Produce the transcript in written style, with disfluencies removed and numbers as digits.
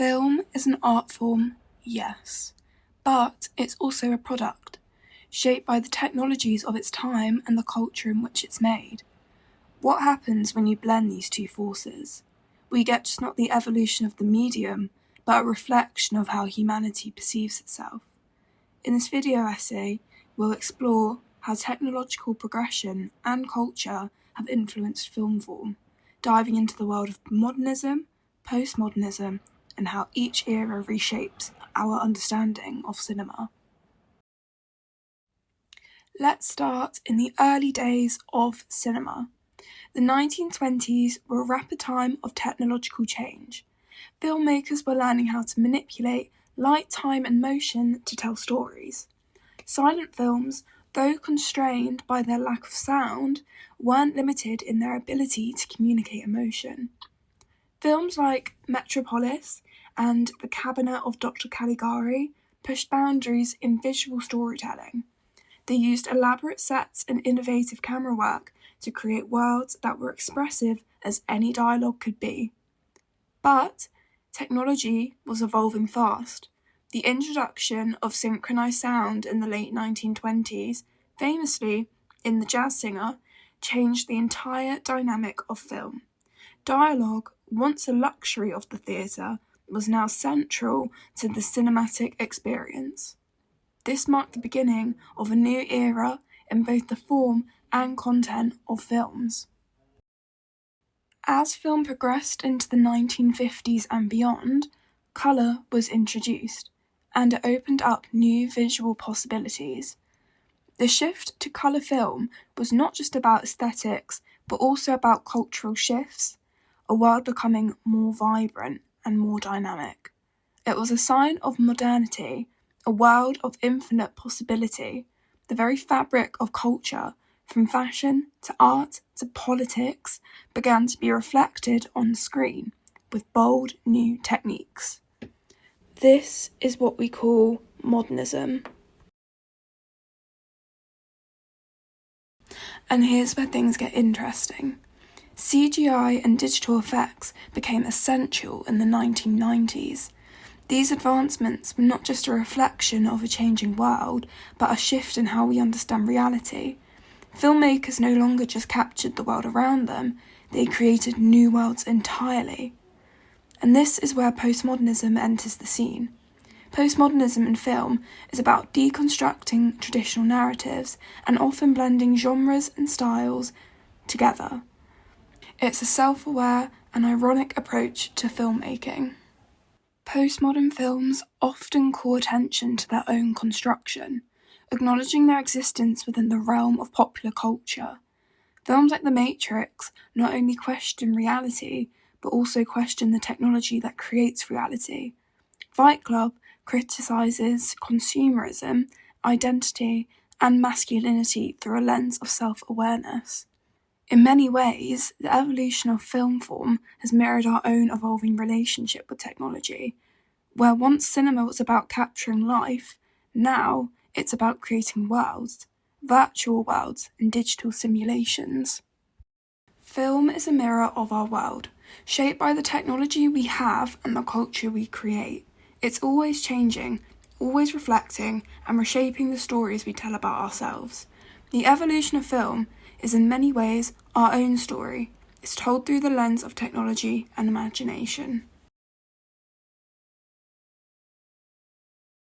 Film is an art form, yes, but it's also a product, shaped by the technologies of its time and the culture in which it's made. What happens when you blend these two forces? We get just not the evolution of the medium, but a reflection of how humanity perceives itself. In this video essay, we'll explore how technological progression and culture have influenced film form, diving into the world of modernism, postmodernism, and how each era reshapes our understanding of cinema. Let's start in the early days of cinema. The 1920s were a rapid time of technological change. Filmmakers were learning how to manipulate light, time, and motion to tell stories. Silent films, though constrained by their lack of sound, weren't limited in their ability to communicate emotion. Films like Metropolis and The Cabinet of Dr. Caligari pushed boundaries in visual storytelling. They used elaborate sets and innovative camera work to create worlds that were expressive as any dialogue could be. But technology was evolving fast. The introduction of synchronized sound in the late 1920s, famously in The Jazz Singer, changed the entire dynamic of film. Dialogue, once a luxury of the theatre, was now central to the cinematic experience. This marked the beginning of a new era in both the form and content of films. As film progressed into the 1950s and beyond, colour was introduced, and it opened up new visual possibilities. The shift to colour film was not just about aesthetics, but also about cultural shifts, a world becoming more vibrant and more dynamic. It was a sign of modernity, a world of infinite possibility. The very fabric of culture, from fashion to art to politics, began to be reflected on screen with bold new techniques. This is what we call modernism. And here's where things get interesting. CGI and digital effects became essential in the 1990s. These advancements were not just a reflection of a changing world, but a shift in how we understand reality. Filmmakers no longer just captured the world around them, they created new worlds entirely. And this is where postmodernism enters the scene. Postmodernism in film is about deconstructing traditional narratives and often blending genres and styles together. It's a self-aware and ironic approach to filmmaking. Postmodern films often call attention to their own construction, acknowledging their existence within the realm of popular culture. Films like The Matrix not only question reality, but also question the technology that creates reality. Fight Club criticises consumerism, identity, and masculinity through a lens of self-awareness. In many ways, the evolution of film form has mirrored our own evolving relationship with technology. Where once cinema was about capturing life, now it's about creating worlds, virtual worlds and digital simulations. Film is a mirror of our world, shaped by the technology we have and the culture we create. It's always changing, always reflecting and reshaping the stories we tell about ourselves. The evolution of film is in many ways our own story. It's told through the lens of technology and imagination.